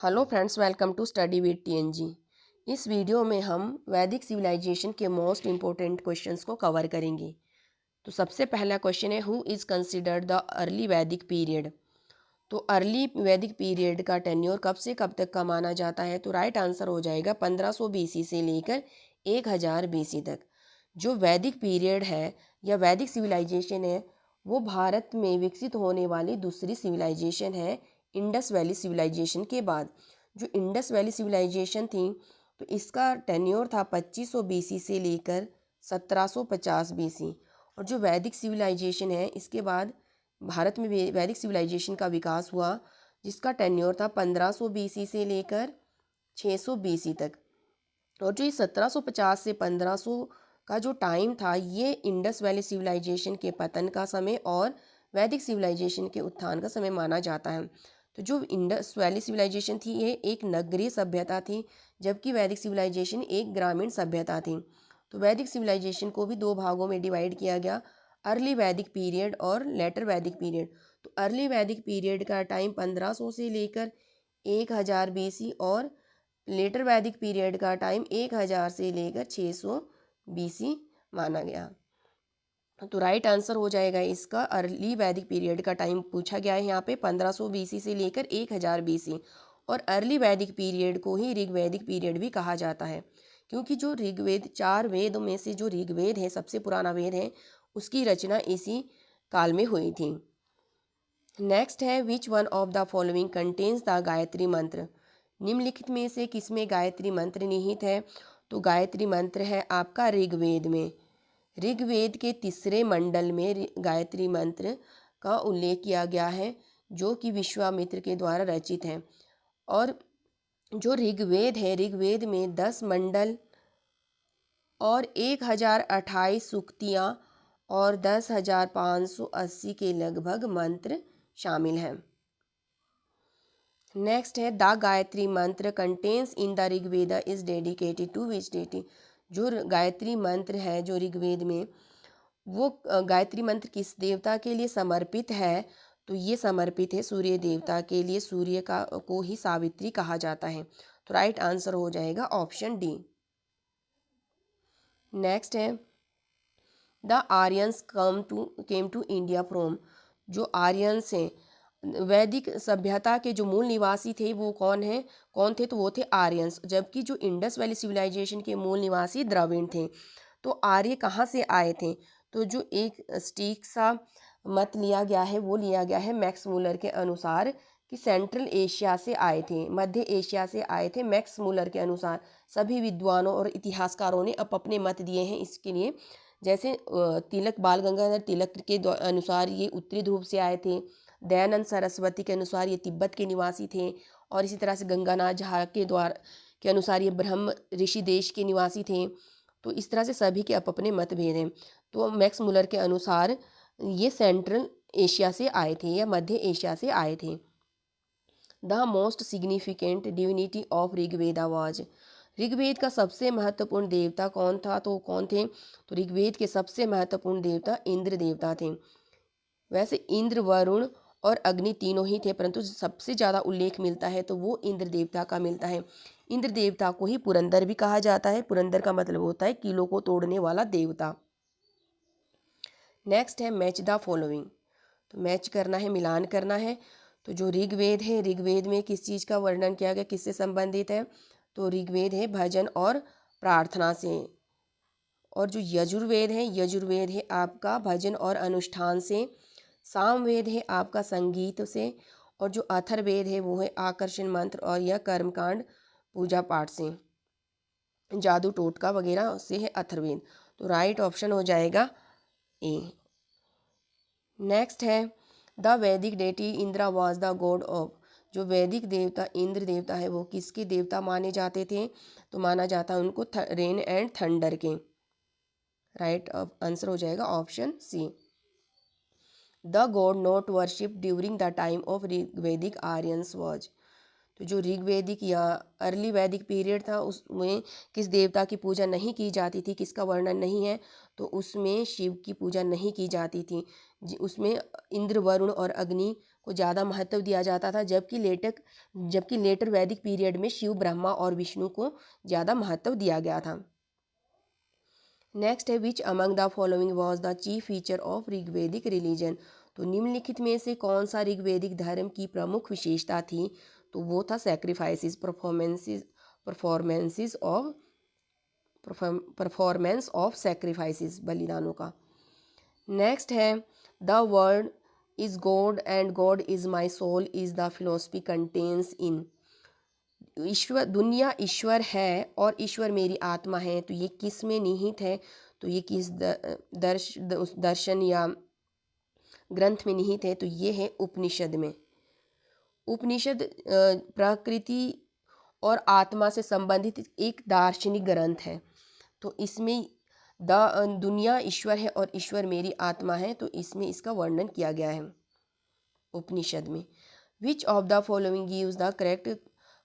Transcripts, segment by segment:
Hello friends, welcome to study with TNG. इस video में हम वैदिक सिविलाइजेशन के मोस्ट इम्पोर्टेंट क्वेश्चंस को कवर करेंगे। तो सबसे पहला क्वेश्चन है, who is considered the early Vedic period. तो अर्ली वैदिक पीरियड का टेन्योर कब से कब तक का माना जाता है। तो राइट आंसर हो जाएगा 1500 बीसी से लेकर 1000 बीसी तक। जो वैदिक पीरियड है या वैदिक सिविलाइजेशन है, वो भारत में विकसित होने वाली दूसरी सिविलाइजेशन है इंडस वैली सिविलाइजेशन के बाद। जो इंडस वैली सिविलाइजेशन थी, तो इसका टेन्योर था 2500 बीसी से लेकर 1750 बीसी। और जो वैदिक सिविलाइजेशन है, इसके बाद भारत में वैदिक सिविलाइजेशन का विकास हुआ, जिसका टेन्योर था 1500 बीसी से लेकर 600 बीसी तक। और जो ये 1750 से 1500 का जो टाइम था, ये इंडस वैली सिविलाइजेशन के पतन का समय और वैदिक सिविलाइजेशन के उत्थान का समय माना जाता है। तो जो इंडस वैली सिविलाइजेशन थी, ये एक नगरीय सभ्यता थी, जबकि वैदिक सिविलाइजेशन एक ग्रामीण सभ्यता थी। तो वैदिक सिविलाइजेशन को भी दो भागों में डिवाइड किया गया, अर्ली वैदिक पीरियड और लेटर वैदिक पीरियड। तो अर्ली वैदिक पीरियड का टाइम 1500 से लेकर 1000 बीसी और लेटर वैदिक पीरियड का टाइम 1000 से लेकर 600 बीसी माना गया। तो राइट आंसर हो जाएगा इसका, अर्ली वैदिक पीरियड का टाइम पूछा गया है यहाँ पे 1500 बीसी से लेकर 1000 बीसी। और अर्ली वैदिक पीरियड को ही ऋग्वैदिक पीरियड भी कहा जाता है, क्योंकि जो ऋग्वेद, 4 वेद में से जो ऋग्वेद है, सबसे पुराना वेद है, उसकी रचना इसी काल में हुई थी। नेक्स्ट है, विच one of the following contains the Gayatri मंत्र। निम्नलिखित में से किसमें गायत्री मंत्र निहित है। तो गायत्री मंत्र है आपका ऋग्वेद में। ऋग्वेद के तीसरे मंडल में गायत्री मंत्र का उल्लेख किया गया है, जो कि विश्वामित्र के द्वारा रचित है। और जो ऋग्वेद है, ऋग्वेद में 10 मंडल और 1028 सूक्तियाँ और 10,580 के लगभग मंत्र शामिल हैं। नेक्स्ट है, the Gayatri mantra contains in the Rigveda is dedicated to which deity. जो गायत्री मंत्र है जो ऋग्वेद में, वो गायत्री मंत्र किस देवता के लिए समर्पित है। तो ये समर्पित है सूर्य देवता के लिए। सूर्य का को ही सावित्री कहा जाता है। तो राइट आंसर हो जाएगा ऑप्शन डी। नेक्स्ट है, the Aryans came to India from. जो आर्यंस हैं, वैदिक सभ्यता के जो मूल निवासी थे, वो कौन थे। तो वो थे आर्यंस। जबकि जो इंडस वैली सिविलाइजेशन के मूल निवासी द्रविड़ थे। तो आर्य कहाँ से आए थे। तो जो एक स्टीक सा मत लिया गया है, वो लिया गया है मैक्स मूलर के अनुसार कि सेंट्रल एशिया से आए थे, मध्य एशिया से आए थे। मैक्स मूलर के अनुसार सभी विद्वानों और इतिहासकारों ने अपने मत दिए हैं इसके लिए। जैसे तिलक, बाल गंगाधर तिलक के अनुसार ये उत्तरी ध्रुव से आए थे। दयानंद सरस्वती के अनुसार ये तिब्बत के निवासी थे। और इसी तरह से गंगानाथ झा के अनुसार ये ब्रह्म ऋषि देश के निवासी थे। तो इस तरह से सभी के अपने मतभेद हैं। तो मैक्स मुलर के अनुसार ये सेंट्रल एशिया से आए थे या मध्य एशिया से आए थे। The most significant divinity of Rigveda was. Rigveda का सबसे महत्वपूर्ण देवता कौन था। तो कौन थे। तो ऋग्वेद के सबसे महत्वपूर्ण देवता इंद्र देवता थे। वैसे इंद्र, वरुण और अग्नि तीनों ही थे, परंतु सबसे ज़्यादा उल्लेख मिलता है तो वो इंद्र देवता का मिलता है। इंद्र देवता को ही पुरंदर भी कहा जाता है। पुरंदर का मतलब होता है किलों को तोड़ने वाला देवता। नेक्स्ट है, मैच द फॉलोइंग। तो मैच करना है, मिलान करना है। तो जो ऋग्वेद है, ऋग्वेद में किस चीज़ का वर्णन किया गया, किससे संबंधित है। तो ऋग्वेद है भजन और प्रार्थना से। और जो यजुर्वेद है, यजुर्वेद है आपका भजन और अनुष्ठान से। सामवेद है आपका संगीत से। और जो अथर्ववेद है वो है आकर्षण मंत्र और यह कर्मकांड, पूजा पाठ से, जादू टोटका वगैरह से है अथर्ववेद। तो राइट ऑप्शन हो जाएगा ए। नेक्स्ट है, द वैदिक deity Indira was the God of. जो वैदिक देवता इंद्र देवता है, वो किसके देवता माने जाते थे। तो माना जाता है उनको रेन एंड थंडर के। राइट आंसर हो जाएगा option C. The god not worship during the time of Rigvedic Aryans was. तो जो ऋग्वेदिक या अर्ली वैदिक पीरियड था, उसमें किस देवता की पूजा नहीं की जाती थी, किसका वर्णन नहीं है। तो उसमें शिव की पूजा नहीं की जाती थी। उसमें इंद्र, वरुण और अग्नि को ज़्यादा महत्व दिया जाता था, जबकि लेटर वैदिक पीरियड में शिव, ब्रह्मा और विष्णु को ज़्यादा महत्व दिया गया था। नेक्स्ट है विच among the following was the chief feature of Rigvedic religion. तो निम्नलिखित में से कौन सा ऋग्वेदिक धर्म की प्रमुख विशेषता थी? तो वो था सैक्रिफाइसेस, परफॉर्मेंस ऑफ सैक्रिफाइसेस, बलिदानों का। नेक्स्ट है the word is God and God is my soul is the philosophy contains in. ईश्वर, दुनिया ईश्वर है और ईश्वर मेरी आत्मा है, तो ये किस में निहित है? तो ये किस दर्शन या ग्रंथ में निहित है? तो ये है उपनिषद में। उपनिषद प्रकृति और आत्मा से संबंधित एक दार्शनिक ग्रंथ है। तो इसमें दुनिया ईश्वर है और ईश्वर मेरी आत्मा है, तो इसमें इसका वर्णन किया गया है उपनिषद में। विच of the following gives the correct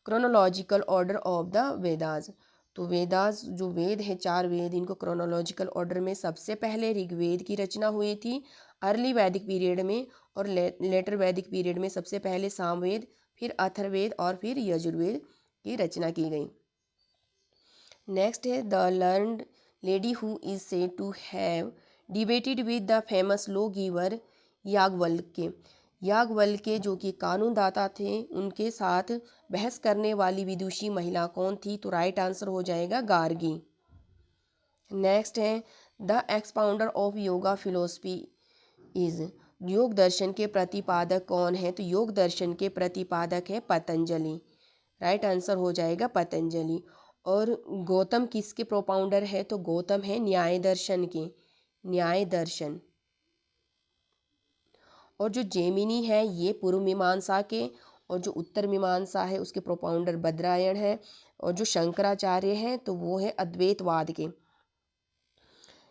chronological order of the Vedas. तो वेदास जो वेद है, 4 वेद, इनको क्रोनोलॉजिकल ऑर्डर में सबसे पहले ऋग्वेद की रचना हुई थी अर्ली वैदिक पीरियड में, और लेटर वैदिक पीरियड में सबसे पहले सामवेद, फिर अथर्ववेद और फिर यजुर्वेद की रचना की गई। नेक्स्ट है the learned lady who is said to have debated with the famous law giver Yajnavalkya. Yajnavalkya जो कि कानूनदाता थे, उनके साथ बहस करने वाली विदुषी महिला कौन थी? तो राइट आंसर हो जाएगा गार्गी। नेक्स्ट है the expounder of yoga philosophy is. योग दर्शन के प्रतिपादक कौन है? तो योग दर्शन के प्रतिपादक है पतंजलि। राइट आंसर हो जाएगा पतंजलि। और गौतम किसके प्रोपाउंडर है? तो गौतम है न्याय दर्शन के, न्याय दर्शन। और जो जेमिनी है ये पूर्व मीमांसा के, और जो उत्तर मीमांसा है उसके प्रोपाउंडर बद्रायण है। और जो शंकराचार्य हैं तो वो है अद्वैतवाद के।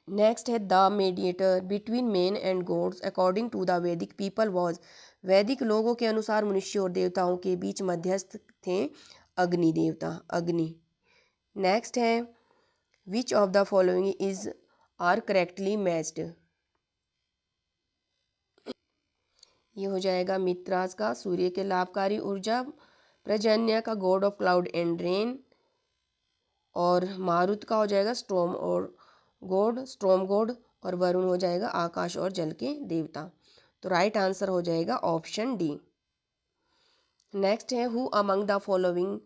नेक्स्ट है the mediator between man and gods according to the Vedic people was. वैदिक लोगों के अनुसार मनुष्य और देवताओं के बीच मध्यस्थ थे अग्नि देवता, अग्नि। नेक्स्ट है which of the following is are correctly matched. ये हो जाएगा मित्रास का सूर्य के लाभकारी ऊर्जा, प्रजन्य का God of cloud and rain, और मारुत का हो जाएगा स्टॉर्म गॉड, और वरुण हो जाएगा आकाश और जल के देवता। तो राइट आंसर हो जाएगा ऑप्शन डी। नेक्स्ट है who among the following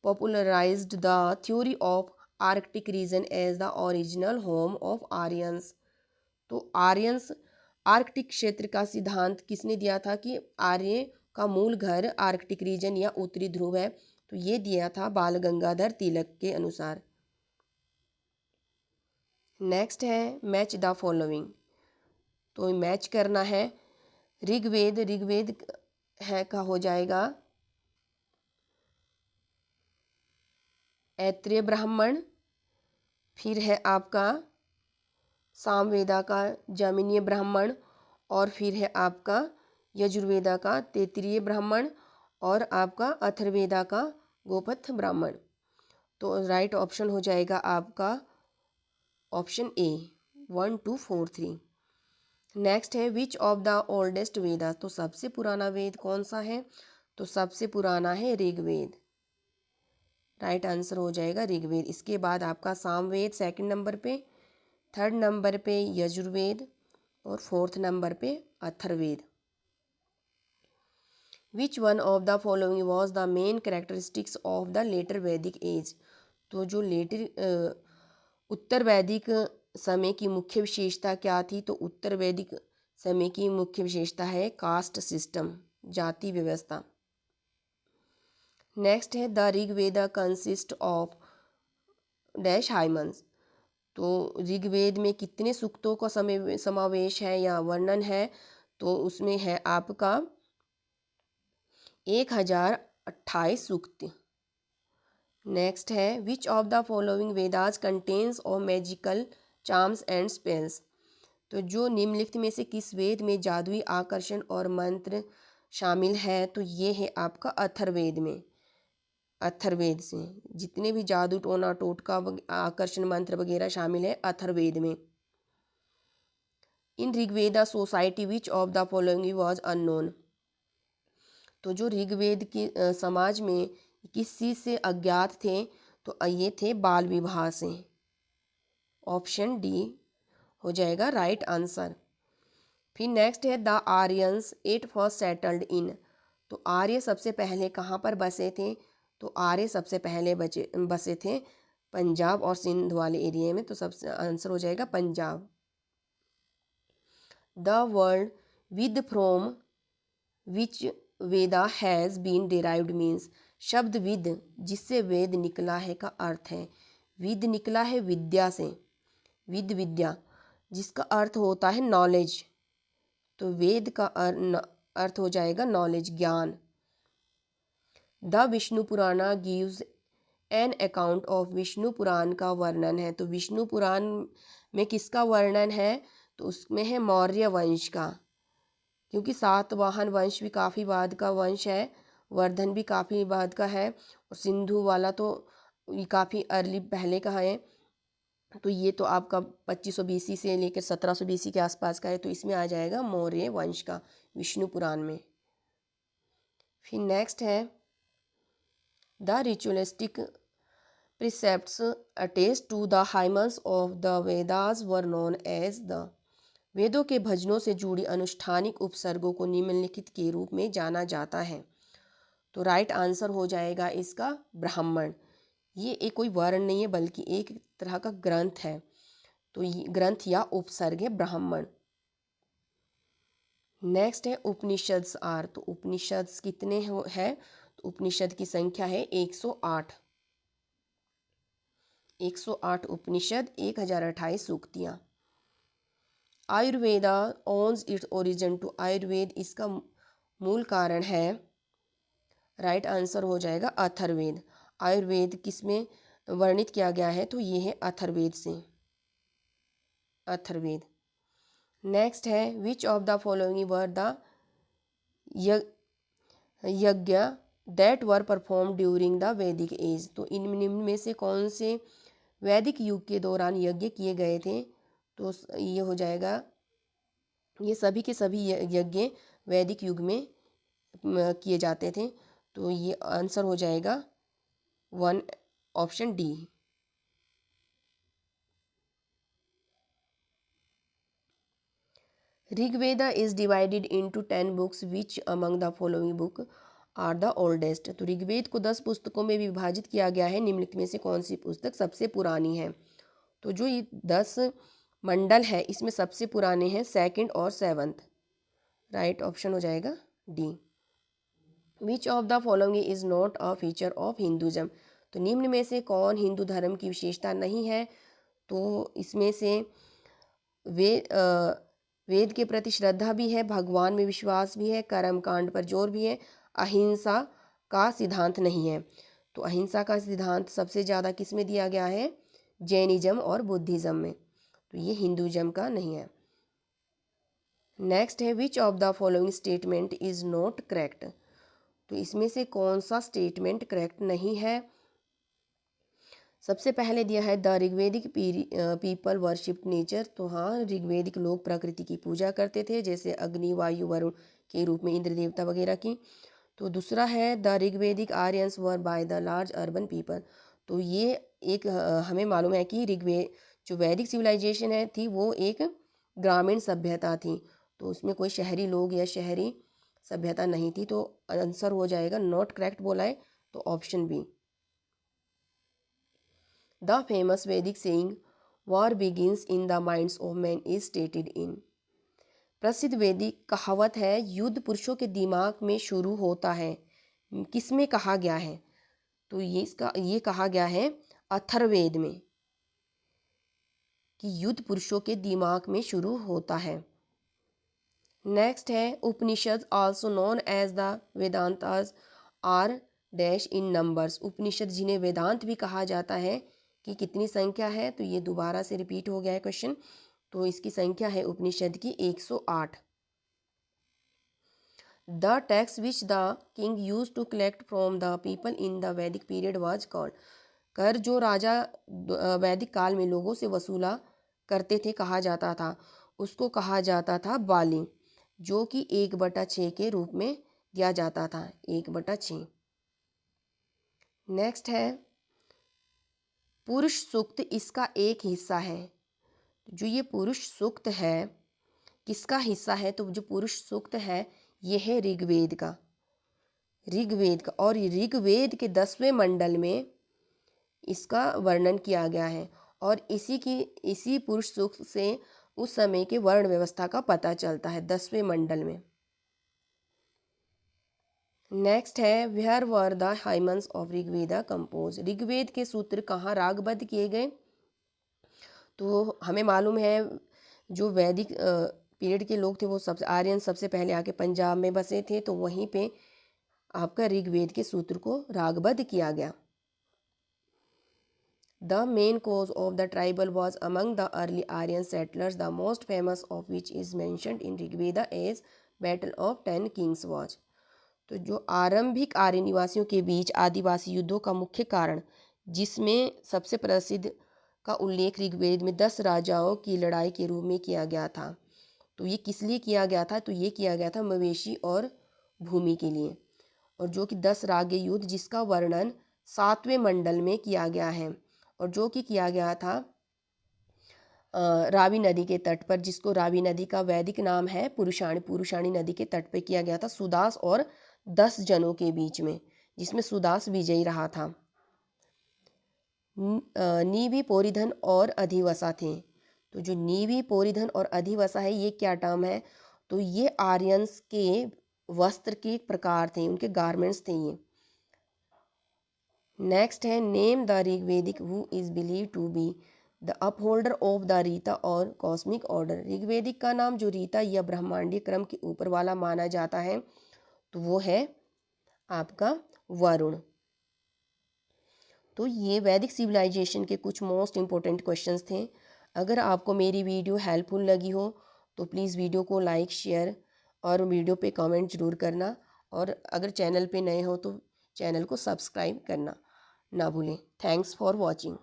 popularized the theory of Arctic region as the original home of Aryans. तो आर्यंस, आर्कटिक क्षेत्र का सिद्धांत किसने दिया था कि आर्य का मूल घर आर्कटिक रीजन या उत्तरी ध्रुव है? तो ये दिया था बाल गंगाधर तिलक के अनुसार। नेक्स्ट है मैच द फॉलोइंग। तो मैच करना है ऋग्वेद है का हो जाएगा ऐत्रेय ब्राह्मण, फिर है आपका सामवेदा का जैमिनीय ब्राह्मण, और फिर है आपका यजुर्वेदा का तैत्तिरीय ब्राह्मण, और आपका अथर्ववेदा का गोपथ ब्राह्मण। तो राइट ऑप्शन हो जाएगा आपका ऑप्शन ए 1 2 4 3। नेक्स्ट है विच ऑफ द ओल्डेस्ट वेदा। तो सबसे पुराना वेद कौन सा है? तो सबसे पुराना है ऋग्वेद। राइट आंसर हो जाएगा ऋग्वेद। इसके बाद आपका सामवेद सेकंड नंबर पे, थर्ड नंबर पे यजुर्वेद, और फोर्थ नंबर पे Atharvaveda. Which one of the following was the main characteristics of the later Vedic age. तो जो उत्तर वैदिक समय की मुख्य विशेषता क्या थी? तो उत्तर वैदिक समय की मुख्य विशेषता है कास्ट सिस्टम, जाति व्यवस्था। नेक्स्ट है the Rigveda consist of dash hymns. तो ऋग्वेद में कितने सूक्तों का समावेश है या वर्णन है? तो उसमें है आपका 1028 सूक्त। नेक्स्ट है which of the following Vedas contains of magical charms and spells. तो जो निम्नलिखित में से किस वेद में जादुई आकर्षण और मंत्र शामिल है? तो ये है आपका अथर्ववेद में। अथर्ववेद से जितने भी जादू टोना टोटका आकर्षण मंत्र वगैरह शामिल है अथर्ववेद में। In Rigveda society which of the following was unknown. तो जो ऋग्वेद की समाज में किस चीज़ से अज्ञात थे, तो ये थे बाल विवाह से। ऑप्शन डी हो जाएगा राइट आंसर। फिर नेक्स्ट है the Aryans at first settled in. तो आर्य सबसे पहले कहाँ पर बसे थे, तो आर्य सबसे पहले बसे थे पंजाब और सिंध वाले एरिया में, तो सबसे आंसर हो जाएगा Punjab. The word with from which Veda has been derived means. शब्द विद जिससे वेद निकला है का अर्थ है, विद निकला है विद्या से, विद विद्या, जिसका अर्थ होता है नॉलेज, तो वेद का अर्थ हो जाएगा नॉलेज, ज्ञान। The Vishnu Purana gives an account of. Vishnu Purana का वर्णन है, तो विष्णु पुराण में किसका वर्णन है, तो उसमें है मौर्य वंश का, क्योंकि सातवाहन वंश भी काफ़ी बाद का वंश है, वर्धन भी काफ़ी बाद का है, और सिंधु वाला तो ये काफ़ी अर्ली पहले का है। तो ये तो आपका 2500 BC से लेकर 1700 BC के आसपास का है, तो इसमें आ जाएगा मौर्य वंश का विष्णु पुराण में। फिर नेक्स्ट है the ritualistic precepts attached to the hymns of the Vedas were known as the। वेदों के भजनों से जुड़ी अनुष्ठानिक उपसर्गों को निम्नलिखित के रूप में जाना जाता है। तो राइट आंसर हो जाएगा इसका ब्राह्मण। ये एक कोई वर्ण नहीं है बल्कि एक तरह का ग्रंथ है, तो ये ग्रंथ या उपसर्ग है ब्राह्मण। नेक्स्ट है उपनिषद्स आर। तो उपनिषद्स कितने हैं, तो उपनिषद की संख्या है 108। 108 उपनिषद, 1028 सूक्तियाँ। Ayurveda owns its origin to. Ayurveda इसका मूल कारण है, राइट आंसर हो जाएगा अथर्ववेद। आयुर्वेद किसमें वर्णित किया गया है, तो ये है अथर्ववेद से, अथर्ववेद। नेक्स्ट है which of the following were the yajna that were perform during the Vedic age. तो इन निम्न में से कौन से वैदिक युग के दौरान यज्ञ किए गए थे, तो ये हो जाएगा, ये सभी के सभी यज्ञ वैदिक युग में किए जाते थे, तो ये आंसर हो जाएगा 1 option D. Rigveda is divided into 10 books which among the following book are the oldest. तो ऋग्वेद को 10 पुस्तकों में विभाजित किया गया है, निम्नलिखित में से कौन सी पुस्तक सबसे पुरानी है। तो जो ये 10 मंडल है इसमें सबसे पुराने हैं 2nd और 7th, राइट ऑप्शन हो जाएगा D. Which of the following is not a feature of Hinduism. तो निम्न में से कौन हिंदू धर्म की विशेषता नहीं है, तो इसमें से वेद के प्रति श्रद्धा भी है, भगवान में विश्वास भी है, कर्म कांड पर जोर भी है, अहिंसा का सिद्धांत नहीं है। तो अहिंसा का सिद्धांत सबसे ज़्यादा किस में दिया गया है, जैनिज्म और बुद्धिज़्म में, तो ये हिंदुज़म का नहीं है। नेक्स्ट है which of the following statement is not correct. तो इसमें से कौन सा स्टेटमेंट करेक्ट नहीं है। सबसे पहले दिया है the Rigvedic people worship nature. तो हाँ, ऋग्वेदिक लोग प्रकृति की पूजा करते थे, जैसे अग्नि, वायु, वरुण के रूप में इंद्र देवता वगैरह की। तो दूसरा है the Rigvedic Aryans were by the large urban people. तो ये एक हमें मालूम है कि ऋग्वेद जो वैदिक सिविलाइजेशन है थी वो एक ग्रामीण सभ्यता थी, तो उसमें कोई शहरी लोग या शहरी सभ्यता नहीं थी, तो आंसर हो जाएगा नॉट करेक्ट बोला है, तो ऑप्शन बी। द फेमस वैदिक saying war begins in the minds of man is stated in. प्रसिद्ध वैदिक कहावत है युद्ध पुरुषों के दिमाग में शुरू होता है, किसमें कहा गया है, तो ये कहा गया है अथर्ववेद में, कि युद्ध पुरुषों के दिमाग में शुरू होता है। नेक्स्ट है Upanishad also known as the Vedantas are dash in numbers. Upanishad जिन्हें वेदांत भी कहा जाता है कि कितनी संख्या है, तो ये दोबारा से रिपीट हो गया है क्वेश्चन, तो इसकी संख्या है उपनिषद की 108। The tax which the king use to collect from the people in the Vedic period was called. कर जो राजा वैदिक काल में लोगों से वसूला करते थे कहा जाता था, उसको कहा जाता था बाली, जो कि 1/6 के रूप में दिया जाता था, 1/6। नेक्स्ट है पुरुष सूक्त इसका एक हिस्सा है। जो ये पुरुष सूक्त है किसका हिस्सा है? तो जो पुरुष सूक्त है ये है ऋग्वेद का। और ऋग्वेद के 10वें मंडल में इसका वर्णन किया गया है और इसी पुरुष सूक्त से उस समय के वर्ण व्यवस्था का पता चलता है 10वें मंडल में। नेक्स्ट है where were the hymns of Rigveda compose. Rigveda के सूत्र कहाँ रागबद्ध किए गए? तो हमें मालूम है जो वैदिक पीरियड के लोग थे वो आर्यन सबसे पहले आके पंजाब में बसे थे, तो वहीं पे आपका ऋग्वेद के सूत्र को रागबद्ध किया गया। The main cause of the tribal was among the early Aryan settlers, the most famous of which is mentioned in Rigveda as Battle of 10 Kings was। तो जो आरंभिक आर्य निवासियों के बीच आदिवासी युद्धों का मुख्य कारण, जिसमें सबसे प्रसिद्ध का उल्लेख ऋग्वेद में 10 राजाओं की लड़ाई के रूप में किया गया था। तो ये किस लिए किया गया था? तो ये किया गया था मवेशी और भूमि के लिए। और जो कि 10 राग्य युद्ध जिसका वर्णन 7वें मंडल में किया गया है और जो कि किया गया था रावी नदी के तट पर, जिसको रावी नदी का वैदिक नाम है पुरुषाणी नदी के तट पर किया गया था सुदास और 10 जनों के बीच में, जिसमें सुदास विजयी रहा था। नीवी पोरिधन और अधिवसा थे। तो जो नीवी पोरिधन और अधिवसा है ये क्या टर्म है? तो ये आर्यंस के वस्त्र के प्रकार थे, उनके गारमेंट्स थे ये। नेक्स्ट है name the Rigvedic who is believe to be the upholder of the rita और कॉस्मिक ऑर्डर। ऋग्वेदिक का नाम जो रीता या ब्रह्मांडीय क्रम के ऊपर वाला माना जाता है तो वो है आपका वरुण। तो ये वैदिक सिविलाइजेशन के कुछ मोस्ट इम्पोर्टेंट क्वेश्चंस थे। अगर आपको मेरी वीडियो हेल्पफुल लगी हो तो प्लीज़ वीडियो को लाइक शेयर और वीडियो पे कमेंट ज़रूर करना, और अगर चैनल पे नए हो तो चैनल को सब्सक्राइब करना ना भूलें। Thanks for watching.